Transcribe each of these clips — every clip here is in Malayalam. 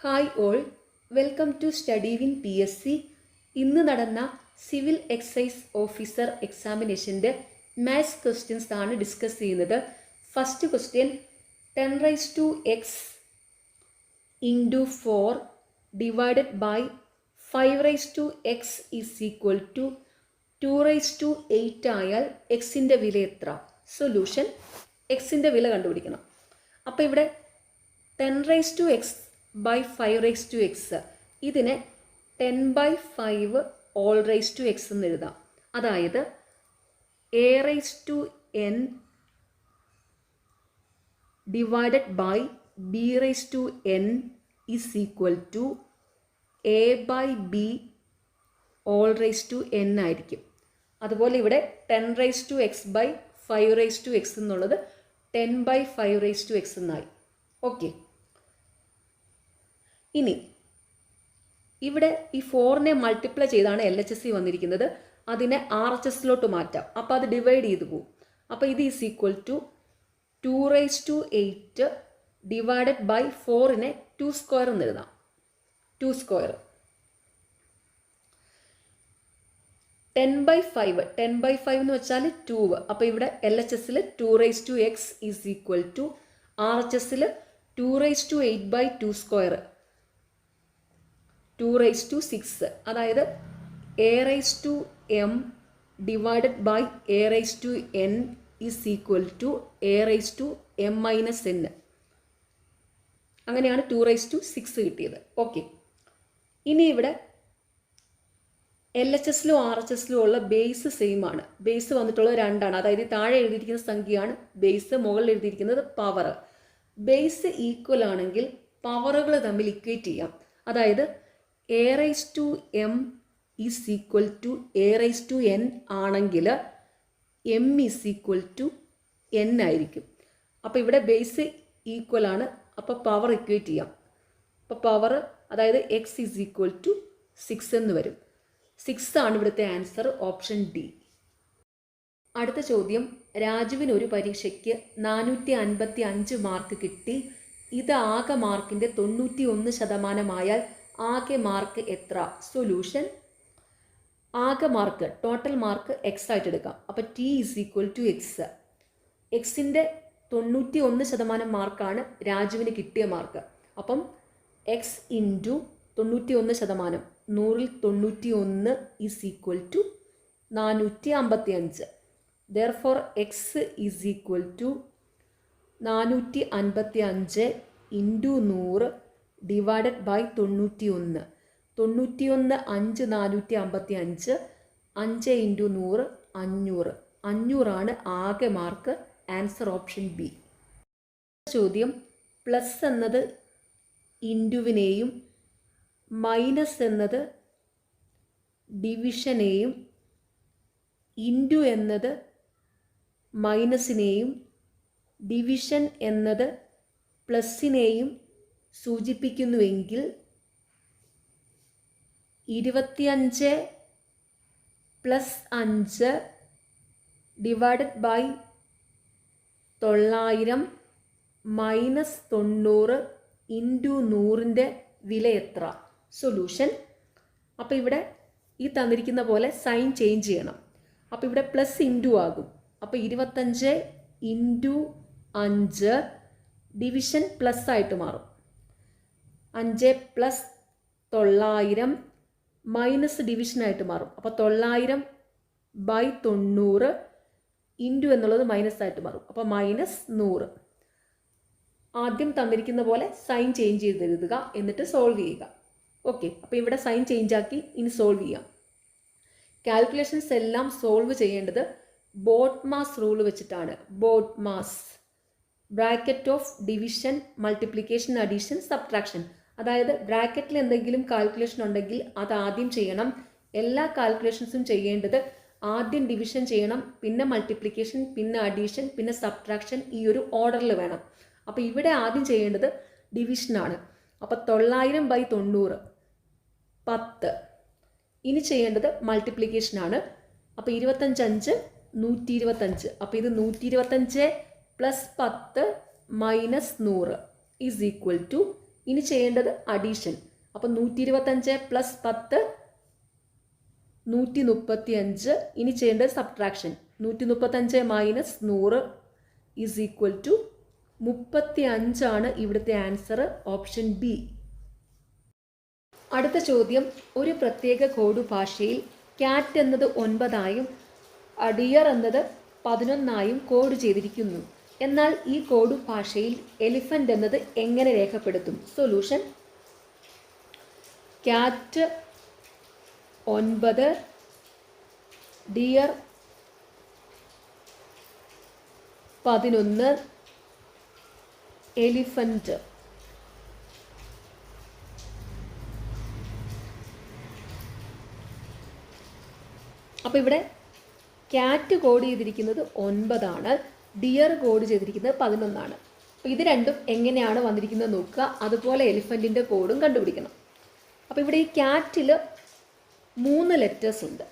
Hi all, welcome to Study Win PSC. ഇന്ന് നടന്ന സിവിൽ എക്സൈസ് ഓഫീസർ എക്സാമിനേഷൻ്റെ മാത്സ് ക്വസ്റ്റ്യൻസ് ആണ് ഡിസ്കസ് ചെയ്യുന്നത്. First question 10⁻x into 4 divided by 5⁻x is equal to 2⁸ ആയാൽ എക്സിൻ്റെ വില എത്ര? സൊല്യൂഷൻ, എക്സിൻ്റെ വില കണ്ടുപിടിക്കണം. അപ്പോൾ ഇവിടെ 10⁻x by 5⁻x, ഇതിനെ 10/5 all⁻x എന്ന് എഴുതാം. അതായത് a⁻n divided by b⁻n is equal to a/b all⁻n ആയിരിക്കും. അതുപോലെ ഇവിടെ 10⁻x by 5⁻x എന്നുള്ളത് 10/5⁻x എന്നായി. ഓക്കെ, ഇനി ഇവിടെ ഈ 4നെ മൾട്ടിപ്ലൈ ചെയ്താണ് LHS വന്നിരിക്കുന്നത്. അതിനെ RHSലോട്ട് മാറ്റാം. അപ്പോൾ അത് ഡിവൈഡ് ചെയ്ത് പോകും. അപ്പോൾ ഇത് is equal to 2⁸ divided by 4നെ 2² എന്ന് എഴുതാം. 2². 10/5 എന്ന് വെച്ചാൽ 2. അപ്പോൾ ഇവിടെ LHSൽ 2⁻x ഈസ് ഈക്വൽ ടു RHSൽ 2⁸8/2², 2�6. അതായത് a⁻m divided by a⁻n is equal to a⁻m-n. അങ്ങനെയാണ് 2�6 കിട്ടിയത്. ഓക്കെ, ഇനി ഇവിടെ LHSലും RHSലും ഉള്ള ബേസ് സെയിം ആണ്. ബേസ് വന്നിട്ടുള്ളത് 2 ആണ്. അതായത് താഴെ എഴുതിയിരിക്കുന്ന സംഖ്യയാണ് ബേസ്, മുകളിൽ എഴുതിയിരിക്കുന്നത് പവർ. ബേസ് ഈക്വൽ ആണെങ്കിൽ പവറുകൾ തമ്മിൽ ഇക്വേറ്റ് ചെയ്യാം. അതായത് a⁻m is equal to a⁻n ആണെങ്കിൽ m is equal to n ആയിരിക്കും. അപ്പോൾ ഇവിടെ ബേസ് ഈക്വൽ ആണ്, അപ്പോൾ പവർ ഇക്വേറ്റ് ചെയ്യാം. അപ്പോൾ പവർ, അതായത് x ഈസ് ഈക്വൽ ടു 6 എന്ന് വരും. 6 ആണ് ഇവിടുത്തെ ആൻസർ, ഓപ്ഷൻ ഡി. അടുത്ത ചോദ്യം, രാജുവിന് ഒരു പരീക്ഷയ്ക്ക് 455 മാർക്ക് കിട്ടി. ഇത് ആകെ മാർക്കിൻ്റെ 91% ആകെ മാർക്ക് എത്ര? സൊല്യൂഷൻ, ആകെ മാർക്ക്, ടോട്ടൽ മാർക്ക് എക്സ് ആയിട്ട് എടുക്കാം. അപ്പോൾ t is equal to x. എക്സിൻ്റെ 91% മാർക്കാണ് രാജുവിന് കിട്ടിയ മാർക്ക്. അപ്പം എക്സ് ഇൻറ്റു 91%, 100ൽ 91 is equal to 455. Therefore x is equal to 455 into 100 divided by 91. 91 5 455, 5 into 100 500. 500 ആണ് ആകെ മാർക്ക്. Answer option B. ചോദ്യം, പ്ലസ് എന്നത് ഇൻറ്റുവിനെയും മൈനസ് എന്നത് ഡിവിഷനെയും ഇൻറ്റു എന്നത് മൈനസിനെയും ഡിവിഷൻ എന്നത് പ്ലസിനെയും സൂചിപ്പിക്കുന്നുവെങ്കിൽ 25 + 5 ഡിവൈഡഡ് ബൈ 900 മൈനസ് 90 ഇൻറ്റു 100ൻ്റെ വില എത്ര? സൊല്യൂഷൻ, അപ്പോൾ ഇവിടെ ഈ തന്നിരിക്കുന്ന പോലെ സൈൻ ചേഞ്ച് ചെയ്യണം. അപ്പോൾ ഇവിടെ പ്ലസ് ഇൻറ്റു ആകും. അപ്പോൾ 25 ഇൻറ്റു 5 ഡിവിഷൻ പ്ലസ് ആയിട്ട് മാറും. 5 + 900 മൈനസ് ഡിവിഷനായിട്ട് മാറും. അപ്പോൾ 900/90 ഇൻറ്റു എന്നുള്ളത് മൈനസ് ആയിട്ട് മാറും. അപ്പോൾ -100. ആദ്യം തന്നിരിക്കുന്ന പോലെ സൈൻ ചേഞ്ച് ചെയ്ത് എഴുതുക, എന്നിട്ട് സോൾവ് ചെയ്യുക. ഓക്കെ, അപ്പോൾ ഇവിടെ സൈൻ ചേഞ്ച് ആക്കി ഇനി സോൾവ് ചെയ്യാം. കാൽക്കുലേഷൻസ് എല്ലാം സോൾവ് ചെയ്യേണ്ടത് ബോട്ട്മാസ് റൂൾ വെച്ചിട്ടാണ്. BODMAS, bracket of division, multiplication, addition, subtraction. അതായത് ബ്രാക്കറ്റിൽ എന്തെങ്കിലും കാൽക്കുലേഷൻ ഉണ്ടെങ്കിൽ അത് ആദ്യം ചെയ്യണം. എല്ലാ കാൽക്കുലേഷൻസും ചെയ്യേണ്ടത് ആദ്യം ഡിവിഷൻ ചെയ്യണം, പിന്നെ മൾട്ടിപ്ലിക്കേഷൻ, പിന്നെ അഡീഷൻ, പിന്നെ സബ്ട്രാക്ഷൻ. ഈ ഒരു ഓർഡറിൽ വേണം. അപ്പോൾ ഇവിടെ ആദ്യം ചെയ്യേണ്ടത് ഡിവിഷനാണ്. അപ്പോൾ 900/90 10. ഇനി ചെയ്യേണ്ടത് മൾട്ടിപ്ലിക്കേഷനാണ്. അപ്പോൾ 25 125. അപ്പോൾ ഇത് 125 + 10 - 100 ഈസ് ഈക്വൽ ടു ഇനി ചെയ്യേണ്ടത് അഡീഷൻ. അപ്പം 125 പ്ലസ് 10 135. ഇനി ചെയ്യേണ്ടത് subtraction. 135 minus 100 is equal to 35 ഇവിടുത്തെ ആൻസർ, ഓപ്ഷൻ ബി. അടുത്ത ചോദ്യം, ഒരു പ്രത്യേക കോഡ് ഭാഷയിൽ ക്യാറ്റ് എന്നത് 9 ഡിയർ എന്നത് 11 കോഡ് ചെയ്തിരിക്കുന്നു. എന്നാൽ ഈ കോഡ് ഭാഷയിൽ എലിഫന്റ് എന്നത് എങ്ങനെ രേഖപ്പെടുത്തും? Solution: cat 9, dear 11, elephant. അപ്പോൾ ഇവിടെ ക്യാറ്റ് കോഡ് ചെയ്തിരിക്കുന്നത് 9, ഡിയർ കോഡ് ചെയ്തിരിക്കുന്നത് 11. അപ്പോൾ ഇത് രണ്ടും എങ്ങനെയാണ് വന്നിരിക്കുന്നത് നോക്കുക. അതുപോലെ എലിഫൻറ്റിൻ്റെ കോഡും കണ്ടുപിടിക്കണം. അപ്പോൾ ഇവിടെ ഈ ക്യാറ്റിൽ 3 ലെറ്റേഴ്സ് ഉണ്ട്.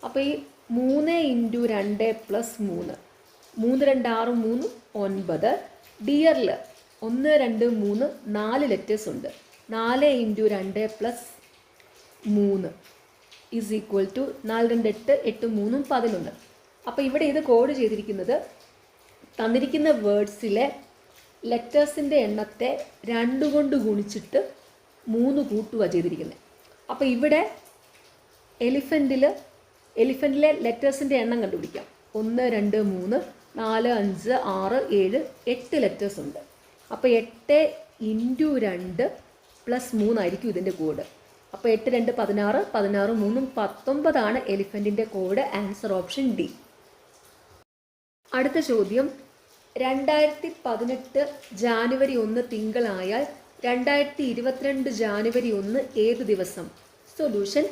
അപ്പോൾ ഈ 3 × 2 + 3, 3 2 6 3 9. ഡിയറിൽ 1 2 3 4 ലെറ്റേഴ്സ് ഉണ്ട്. 4 × 2 + 3 ഈസ് ഈക്വൽ ടു 4 2 8 8 3 11. അപ്പോൾ ഇവിടെ ഇത് കോഡ് ചെയ്തിരിക്കുന്നത് തന്നിരിക്കുന്ന വേർഡ്സിലെ ലെറ്റേഴ്സിൻ്റെ എണ്ണത്തെ 2 കൊണ്ട് ഗുണിച്ചിട്ട് 3 കൂട്ടുക ചെയ്തിരിക്കുന്നത്. അപ്പോൾ ഇവിടെ എലിഫൻറ്റിലെ ലെറ്റേഴ്സിൻ്റെ എണ്ണം കണ്ടുപിടിക്കാം. 1 2 3 4 5 6 7 8 ലെറ്റേഴ്സ് ഉണ്ട്. അപ്പോൾ 8 × 2 + 3 ആയിരിക്കും ഇതിൻ്റെ കോഡ്. അപ്പോൾ 8 2 16, 16 3 19 എലിഫൻറ്റിൻ്റെ കോഡ്. Answer option D. അടുത്ത ചോദ്യം, 2018 ജാനുവരി 1 തിങ്കളായാൽ 2022 ജാനുവരി 1 ഏത് ദിവസം? സൊല്യൂഷൻ: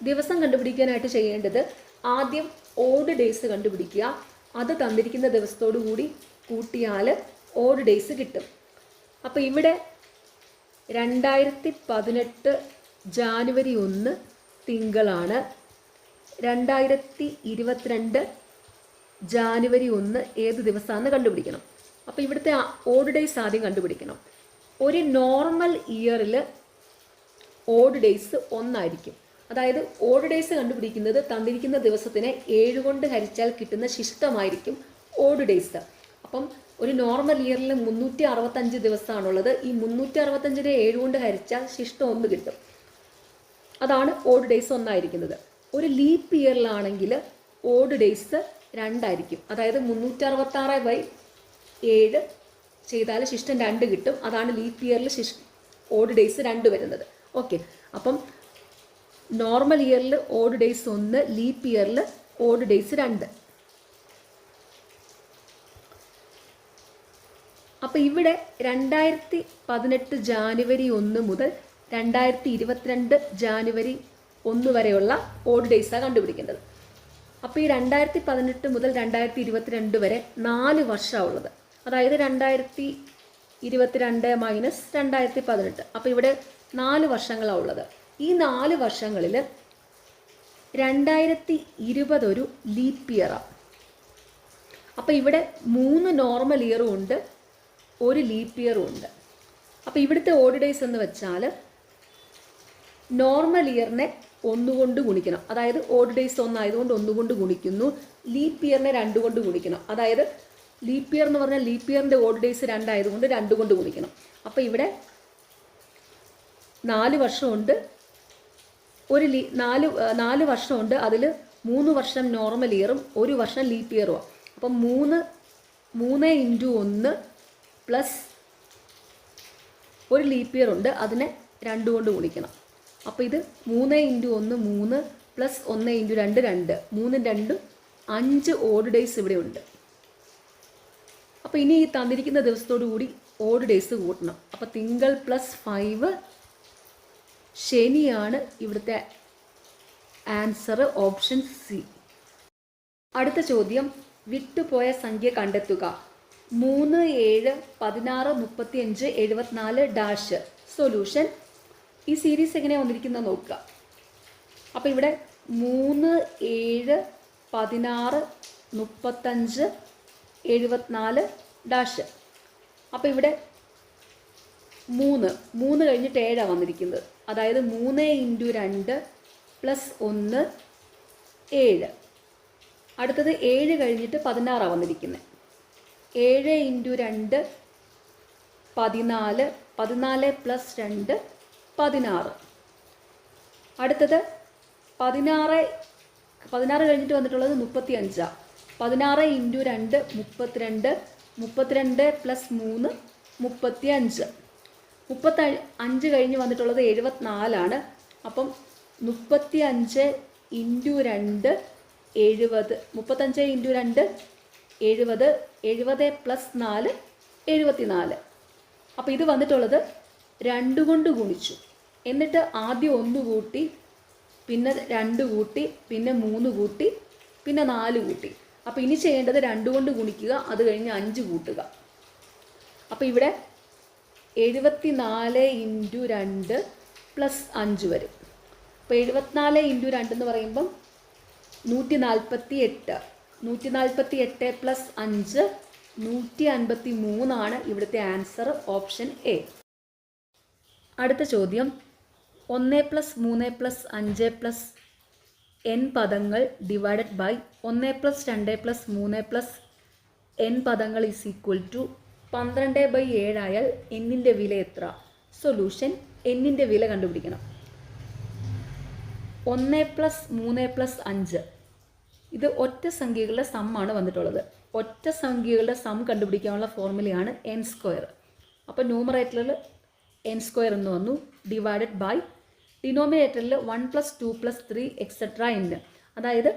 ദിവസം കണ്ടുപിടിക്കാനായിട്ട് ചെയ്യേണ്ടത് ആദ്യം ഓഡ് ഡേയ്സ് കണ്ടുപിടിക്കുക. അത് തന്നിരിക്കുന്ന ദിവസത്തോടു കൂടി കൂട്ടിയാൽ ഓഡ് ഡേയ്സ് കിട്ടും. അപ്പോൾ ഇവിടെ 2018 ജാനുവരി 1 തിങ്കളാണ്. 2022 ജാനുവരി 1 ഏത് ദിവസമാണെന്ന് കണ്ടുപിടിക്കണം. അപ്പോൾ ഇവിടുത്തെ ഓഡ് ഡേയ്സ് ആദ്യം കണ്ടുപിടിക്കണം. ഒരു നോർമൽ ഇയറിൽ ഓഡ് ഡേയ്സ് 1 അതായത് ഓഡ് ഡേയ്സ് കണ്ടുപിടിക്കുന്നത് തന്നിരിക്കുന്ന ദിവസത്തിനെ 7 കൊണ്ട് ഹരിച്ചാൽ കിട്ടുന്ന ശിഷ്ടമായിരിക്കും ഓഡ് ഡേയ്സ്. അപ്പം ഒരു നോർമൽ ഇയറിൽ 365 ദിവസമാണുള്ളത്. ഈ 365നെ 7 കൊണ്ട് ഹരിച്ചാൽ ശിഷ്ടം 1 കിട്ടും. അതാണ് ഓഡ് ഡേയ്സ് 1. ഒരു ലീപ്പ് ഇയറിലാണെങ്കിൽ ഓഡ് ഡേയ്സ് 2. അതായത് 366/7 ചെയ്താൽ ശിഷ്ടം 2 കിട്ടും. അതാണ് ലീപ്പ് ഇയറിൽ ഓഡ് ഡേയ്സ് 2 വരുന്നത്. ഓക്കെ, അപ്പം നോർമൽ ഇയറിൽ ഓഡ് ഡേയ്സ് 1, ലീപ്പ് ഇയറിൽ ഓഡ് ഡേയ്സ് 2. അപ്പോൾ ഇവിടെ 2018 ജാനുവരി 1 മുതൽ 2022 ജാനുവരി 1 വരെയുള്ള ഓഡ് ഡേയ്സാണ് കണ്ടുപിടിക്കേണ്ടത്. അപ്പോൾ ഈ 2018 മുതൽ 2022 വരെ 4 വർഷമാണുള്ളത്. അതായത് 2022 മൈനസ് 2018. അപ്പോൾ ഇവിടെ 4 വർഷങ്ങളാണ് ഉള്ളത്. ഈ 4 വർഷങ്ങളിൽ 2020 ഒരു ലീപ്പ് ഇയറാണ്. അപ്പോൾ ഇവിടെ 3 നോർമൽ ഇയറും ഉണ്ട്, ഒരു ലീപ്പ് ഇയറും ഉണ്ട്. അപ്പോൾ ഇവിടുത്തെ ഓഡ് ഡേയ്സ് എന്ന് വെച്ചാൽ നോർമൽ ഇയറിനെ 1 കൊണ്ട് ഗുണിക്കണം. അതായത് ഓഡ് ഡേയ്സ് 1 ആയതുകൊണ്ട് 1 കൊണ്ട് ഗുണിക്കുന്നു. ലീപ്പ് ഇയറിനെ 2 കൊണ്ട് ഗുണിക്കണം. അതായത് ലീപ്പ് ഇയർ എന്ന് പറഞ്ഞാൽ ലീപ്പ് ഇയറിൻ്റെ ഓഡ് ഡേയ്സ് 2 ആയതുകൊണ്ട് 2 കൊണ്ട് ഗുണിക്കണം. അപ്പോൾ ഇവിടെ 4 വർഷമുണ്ട്, 4 വർഷമുണ്ട്. അതിൽ 3 വർഷം നോർമൽ ഇയറും 1 വർഷം ലീപ്പ് ഇയറുമാണ്. അപ്പം 3 × 1 പ്ലസ് ഒരു ലീപ്പ് ഇയർ ഉണ്ട്, അതിനെ 2 കൊണ്ട് ഗുണിക്കണം. അപ്പോൾ ഇത് 3 × 1 3 പ്ലസ് 1 × 2 2, 3 2 5 ഓഡ് ഡേയ്സ് ഇവിടെ ഉണ്ട്. അപ്പോൾ ഇനി ഈ തന്നിരിക്കുന്ന ദിവസത്തോടു കൂടി ഓഡ് ഡേയ്സ് കൂട്ടണം. അപ്പോൾ തിങ്കൾ പ്ലസ് 5 ശനിയാണ് ഇവിടുത്തെ ആൻസർ, ഓപ്ഷൻ സി. അടുത്ത ചോദ്യം, വിട്ടുപോയ സംഖ്യ കണ്ടെത്തുക. 3 7 16 35 74 ഡാഷ്. സൊല്യൂഷൻ: ഈ സീരീസ് എങ്ങനെയാണ് വന്നിരിക്കുന്നത് നോക്കുക. അപ്പോൾ ഇവിടെ 3 7 16 35 74 ഡാഷ്. അപ്പോൾ ഇവിടെ 3 കഴിഞ്ഞിട്ട് 7 വന്നിരിക്കുന്നത്. അതായത് 3 × 2 + 1 7. അടുത്തത് 7 കഴിഞ്ഞിട്ട് 16 വന്നിരിക്കുന്നത്. 7 × 2 14, 14 + 2 16. അടുത്തത് 16 കഴിഞ്ഞിട്ട് വന്നിട്ടുള്ളത് 35. 16 × 2 32, 32 + 3 35. 35 കഴിഞ്ഞ് വന്നിട്ടുള്ളത് 74 അപ്പം 35 × 2 70. 35 × 2 70, 70 + 4 74. അപ്പോൾ ഇത് വന്നിട്ടുള്ളത് 2 കൊണ്ട് ഗുണിച്ചു. എന്നിട്ട് ആദ്യം 1 കൂട്ടി, പിന്നെ 2 കൂട്ടി, പിന്നെ 3 കൂട്ടി, പിന്നെ 4 കൂട്ടി. അപ്പോൾ ഇനി ചെയ്യേണ്ടത് 2 കൊണ്ട് ഗുണിക്കുക, അത് കഴിഞ്ഞ് 5 കൂട്ടുക. അപ്പോൾ ഇവിടെ 74 × 2 + 5 വരും. അപ്പോൾ 74 × 2 എന്ന് പറയുമ്പം 148. 148 + 5 153 ഇവിടുത്തെ ആൻസർ, ഓപ്ഷൻ എ. അടുത്ത ചോദ്യം, 1 + 3 + 5 + n പദങ്ങൾ ഡിവൈഡഡ് ബൈ 1 + 2 + 3 + n പദങ്ങൾ = 12/7 ആയാൽ എന്നിൻ്റെ വില എത്ര? സൊല്യൂഷൻ, എന്നിൻ്റെ വില കണ്ടുപിടിക്കണം. 1 + 3 + 5 ഇത് ഒറ്റ സംഖ്യകളുടെ സമ്മാണ് വന്നിട്ടുള്ളത്. ഒറ്റ സംഖ്യകളുടെ സം കണ്ടുപിടിക്കാനുള്ള ഫോർമുലയാണ് n². അപ്പോൾ ന്യൂമറേറ്ററിൽ n² എന്ന് വന്നു, ഡിവൈഡഡ് ബൈ ഡിനോമിനേറ്ററിൽ 1 + 2 + 3 എക്സെട്ര n. അതായത്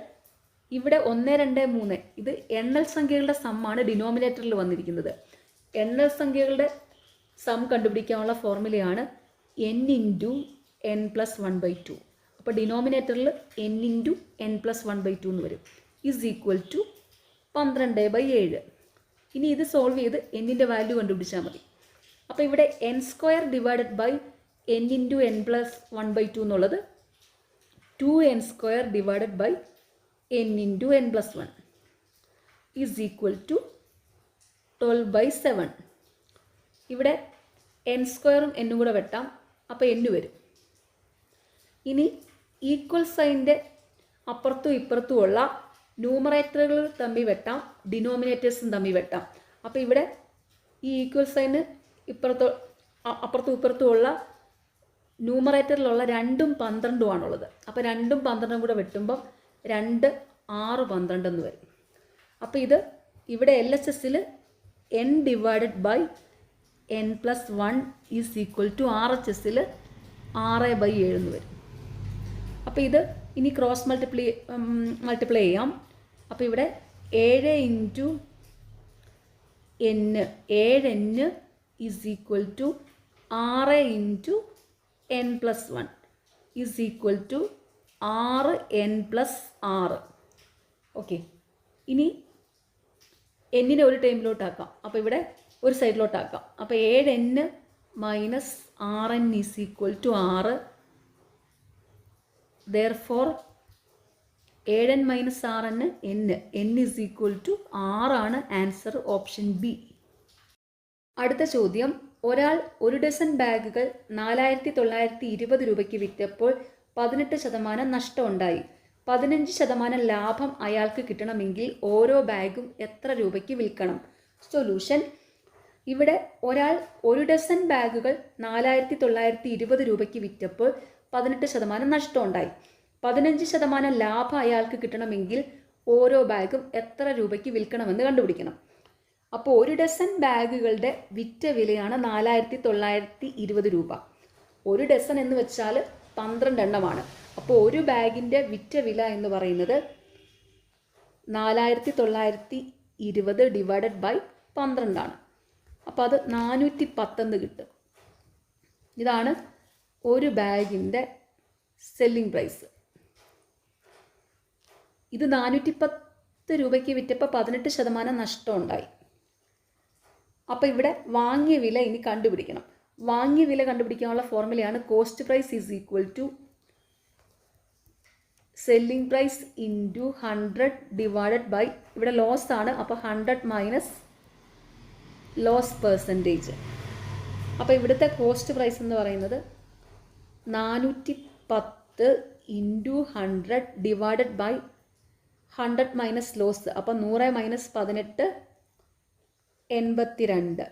ഇവിടെ 1, 2, 3 ഇത് എണ്ണൽ സംഖ്യകളുടെ സമ്മാണ് ഡിനോമിനേറ്ററിൽ വന്നിരിക്കുന്നത്. എണ്ണൽ സംഖ്യകളുടെ സം കണ്ടുപിടിക്കാനുള്ള ഫോർമുലയാണ് n × n + 1/2. അപ്പോൾ ഡിനോമിനേറ്ററിൽ n × n + 1/2 എന്ന് വരും, = 12/7. ഇനി ഇത് സോൾവ് ചെയ്ത് എന്നിൻ്റെ വാല്യൂ കണ്ടുപിടിച്ചാൽ മതി. അപ്പോൾ ഇവിടെ n² divided by n × n + 1/2 എന്നുള്ളത് 2n² divided by n × n + 1 = 12/7. ഇവിടെ n² n കൂടെ വെട്ടാം, അപ്പോൾ n വരും. ഇനി ഈക്വൽ സൈൻ്റെ അപ്പുറത്തും ഇപ്പുറത്തുമുള്ള ന്യൂമറേറ്ററുകൾ തമ്മിൽ വെട്ടാം, ഡിനോമിനേറ്റേഴ്സും തമ്മിൽ വെട്ടാം. അപ്പോൾ ഇവിടെ ഈ ഈക്വൽ സൈന് അപ്പുറത്തും ഇപ്പുറത്തുമുള്ള ന്യൂമറേറ്ററിലുള്ള 2ഉം 12ഉം ആണുള്ളത്. അപ്പോൾ 2ഉം 12ഉം കൂടെ വെട്ടുമ്പം 2, 6, 12 എന്ന് വരും. അപ്പോൾ ഇത് ഇവിടെ LHSൽ n ഡിവൈഡഡ് ബൈ n + 1 = RHSൽ 6/7 എന്ന് വരും. അപ്പോൾ ഇത് ഇനി ക്രോസ് മൾട്ടിപ്ലൈ ചെയ്യാം. അപ്പോൾ ഇവിടെ 7 × n 7n = 6 × n + 1 = 6n + 6. Okay, ഇനി എന്നിനെ ഒരു ടൈമിലോട്ടാക്കാം. അപ്പോൾ ഇവിടെ ഒരു സൈഡിലോട്ടാക്കാം. അപ്പോൾ 7n - 6n = 6. Therefore 7n - 6n n = 6 ആണ് ആൻസർ, ഓപ്ഷൻ ബി. അടുത്ത ചോദ്യം, ഒരാൾ 1 ഡസൻ ബാഗുകൾ 4920 രൂപയ്ക്ക് വിറ്റപ്പോൾ 18% നഷ്ടം ഉണ്ടായി. 15% ലാഭം അയാൾക്ക് കിട്ടണമെങ്കിൽ ഓരോ ബാഗും എത്ര രൂപയ്ക്ക് വിൽക്കണം? സൊല്യൂഷൻ, ഇവിടെ ഒരാൾ 1 ഡസൻ ബാഗുകൾ 4920 രൂപയ്ക്ക് വിറ്റപ്പോൾ 18% നഷ്ടം ഉണ്ടായി. 15% ലാഭം അയാൾക്ക് കിട്ടണമെങ്കിൽ ഓരോ ബാഗും എത്ര രൂപയ്ക്ക് വിൽക്കണമെന്ന് കണ്ടുപിടിക്കണം. അപ്പോൾ 1 ഡസൻ ബാഗുകളുടെ വിറ്റ വിലയാണ് 4920 രൂപ. 1 ഡസൻ എന്ന് വെച്ചാൽ 12 എണ്ണമാണ്. അപ്പോൾ ഒരു ബാഗിൻ്റെ വിറ്റ വില എന്ന് പറയുന്നത് 4920 ഡിവൈഡഡ് ബൈ 12 ആണ്. അപ്പോൾ അത് 410 കിട്ടും. ഇതാണ് ഒരു ബാഗിൻ്റെ സെല്ലിംഗ് പ്രൈസ്. ഇത് 410 രൂപയ്ക്ക് വിറ്റപ്പോൾ 18% നഷ്ടം ഉണ്ടായി. അപ്പോൾ ഇവിടെ വാങ്ങിയ വില ഇനി കണ്ടുപിടിക്കണം. വാങ്ങിയ വില കണ്ടുപിടിക്കാനുള്ള ഫോർമുലയാണ് cost price = selling price × 100 divided by, ഇവിടെ ലോസ് ആണ്, അപ്പോൾ 100 - ലോസ് പെർസെൻറ്റേജ് അപ്പോൾ ഇവിടുത്തെ കോസ്റ്റ് പ്രൈസ് എന്ന് പറയുന്നത് 410 into 100 divided by 100 minus loss. അപ്പം 100 minus 18 82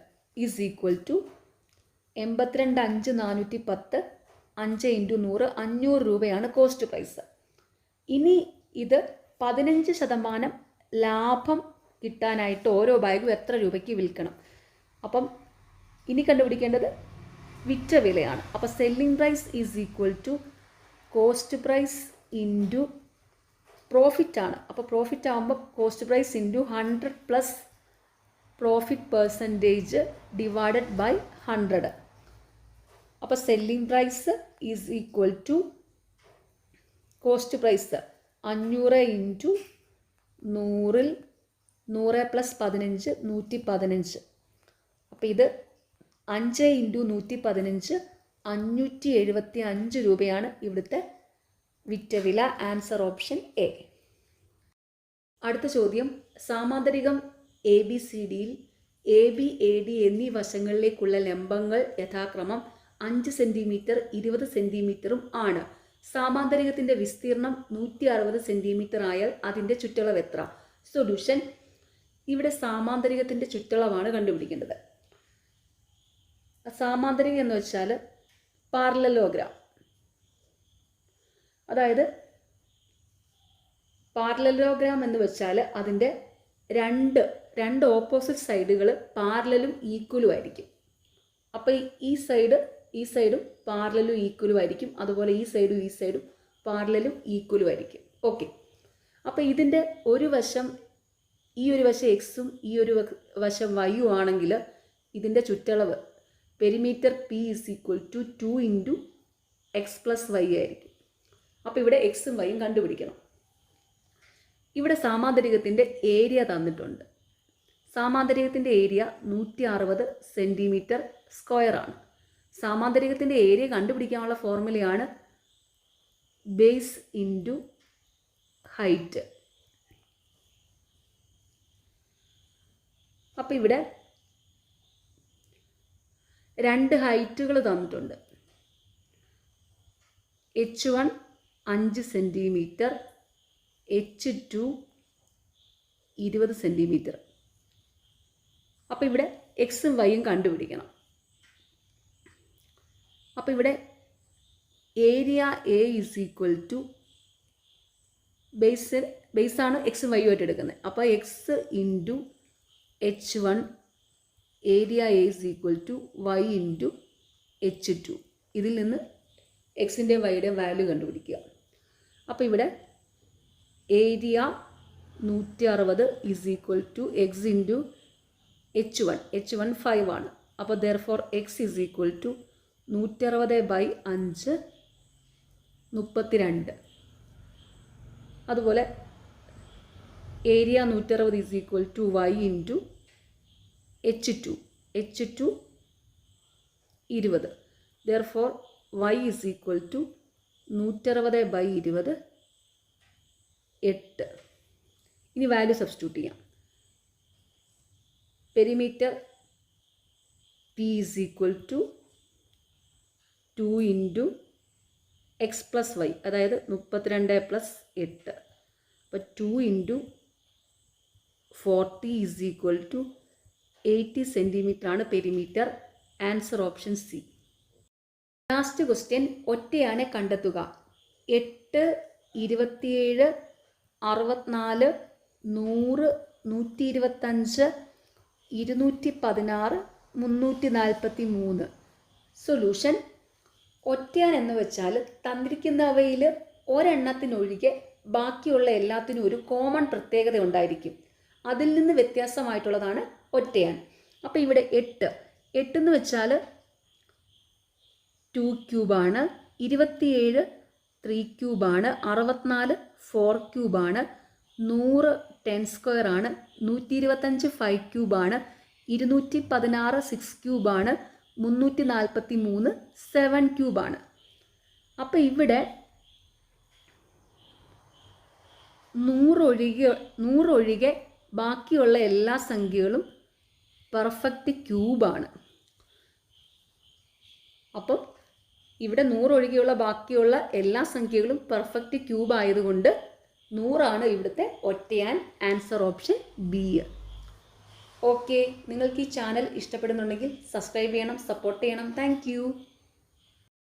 is equal to 82 5 410 5 into 100 500 രൂപയാണ് കോസ്റ്റ് പ്രൈസ്. ഇനി ഇത് 15% ലാഭം കിട്ടാനായിട്ട് ഓരോ ബാഗും എത്ര രൂപയ്ക്ക് വിൽക്കണം. അപ്പം ഇനി കണ്ടുപിടിക്കേണ്ടത് വിറ്റ വിലയാണ്. അപ്പോൾ selling price is equal to cost price into profit ആണ്. അപ്പോൾ പ്രോഫിറ്റ് ആകുമ്പോൾ cost price into 100 plus profit percentage divided by 100. അപ്പോൾ selling price is equal to cost price 500 into 100 100 plus 15 115. അപ്പോൾ ഇത് 5 ഇൻറ്റു 115 575 രൂപയാണ് ഇവിടുത്തെ വിറ്റ വില. Answer option A. അടുത്ത ചോദ്യം, സാമാന്തരികം ABCDയിൽ AB AD എന്നീ വശങ്ങളിലേക്കുള്ള ലംബങ്ങൾ യഥാക്രമം 5 സെൻറ്റിമീറ്റർ 20 സെൻറ്റിമീറ്ററും ആണ്. സാമാന്തരികത്തിൻ്റെ വിസ്തീർണം 160 സെൻറ്റിമീറ്റർ ആയാൽ അതിൻ്റെ ചുറ്റളവ് എത്ര? സൊല്യൂഷൻ, ഇവിടെ സാമാന്തരികത്തിൻ്റെ ചുറ്റളവാണ് കണ്ടുപിടിക്കേണ്ടത്. സാമാന്തരികം എന്ന് വെച്ചാൽ പാരലലോഗ്രാം. അതായത് പാരലലോഗ്രാം എന്ന് വെച്ചാൽ അതിൻ്റെ രണ്ട് ഓപ്പോസിറ്റ് സൈഡുകൾ പാരലലും ഈക്വലും ആയിരിക്കും. അപ്പോൾ ഈ സൈഡും പാരലലും ഈക്വലും ആയിരിക്കും. അതുപോലെ ഈ സൈഡും പാരലലും ഈക്വലും ആയിരിക്കും. ഓക്കെ, അപ്പോൾ ഇതിൻ്റെ ഒരു വശം എക്സും ഈ ഒരു വശം വൈയും ആണെങ്കിൽ ഇതിൻ്റെ ചുറ്റളവ് perimeter P is equal to 2 into x plus y ആയിരിക്കും. അപ്പോൾ ഇവിടെ എക്സും വൈയും കണ്ടുപിടിക്കണം. ഇവിടെ സാമാന്തരികത്തിൻ്റെ ഏരിയ തന്നിട്ടുണ്ട്. സാമാന്തരികത്തിൻ്റെ ഏരിയ 160 സെൻറ്റിമീറ്റർ സ്ക്വയറാണ്. സാമാന്തരികത്തിൻ്റെ ഏരിയ കണ്ടുപിടിക്കാനുള്ള ഫോർമുലയാണ് ബേസ് ഇൻറ്റു ഹൈറ്റ്. അപ്പോൾ ഇവിടെ 2 ഹൈറ്റുകൾ തന്നിട്ടുണ്ട്. H1 5 centimetre, H2 20 centimetre. അപ്പോൾ ഇവിടെ എക്സും വൈയും കണ്ടുപിടിക്കണം. അപ്പോൾ area A is equal to ബേസാണ് എക്സും വൈയും ആയിട്ട് എടുക്കുന്നത്. അപ്പോൾ x into H1 area A is equal to y into H2. ഇതിൽ നിന്ന് എക്സിൻ്റെ വൈയുടെ വാല്യൂ കണ്ടുപിടിക്കുക. അപ്പോൾ ഇവിടെ area 160 is equal to x into H1 5 ആണ്. അപ്പോൾ therefore x is equal to 160/5 32. അതുപോലെ area 160 is equal to y into H2 20. Therefore y is equal to 160/20 8. ഇനി വാല്യൂ സബ്സ്റ്റിറ്റ്യൂട്ട് ചെയ്യാം. Perimeter P is equal to 2 into x plus y, അതായത് 32 പ്ലസ് 8. അപ്പോൾ 2 into 40 is equal to 80 centimetre ആണ് perimeter. Answer option C. Last question, ഒറ്റയാനെ കണ്ടെത്തുക. 8, 27, 64, 100, 125, 216, 343. സൊല്യൂഷൻ, ഒറ്റയാൻ എന്ന് വെച്ചാൽ തന്നിരിക്കുന്നവയിൽ ഒരെണ്ണത്തിനൊഴികെ ബാക്കിയുള്ള എല്ലാത്തിനും ഒരു കോമൺ പ്രത്യേകത ഉണ്ടായിരിക്കും. അതിൽ നിന്ന് വ്യത്യാസമായിട്ടുള്ളതാണ് ഒറ്റയാൻ. അപ്പോൾ ഇവിടെ 8 എന്ന് വെച്ചാൽ 2 ക്യൂബാണ്, 27 3 ക്യൂബാണ്, 64 4 ക്യൂബാണ്, 100 10 സ്ക്വയർ ആണ്, 125 5 ക്യൂബാണ്, 216 6 ക്യൂബാണ്, 343 7 ക്യൂബാണ്. അപ്പോൾ ഇവിടെ 100 ഒഴികെ ബാക്കിയുള്ള എല്ലാ സംഖ്യകളും പെർഫെക്റ്റ് ക്യൂബാണ്. അപ്പം ഇവിടെ 100 ഒഴികെയുള്ള ബാക്കിയുള്ള എല്ലാ സംഖ്യകളും പെർഫെക്റ്റ് ക്യൂബ് ആയതുകൊണ്ട് 100 ഇവിടുത്തെ ഒറ്റയാൻ. Answer option B. ഓക്കെ, നിങ്ങൾക്ക് ഈ ചാനൽ ഇഷ്ടപ്പെടുന്നുണ്ടെങ്കിൽ സബ്സ്ക്രൈബ് ചെയ്യണം, സപ്പോർട്ട് ചെയ്യണം. താങ്ക്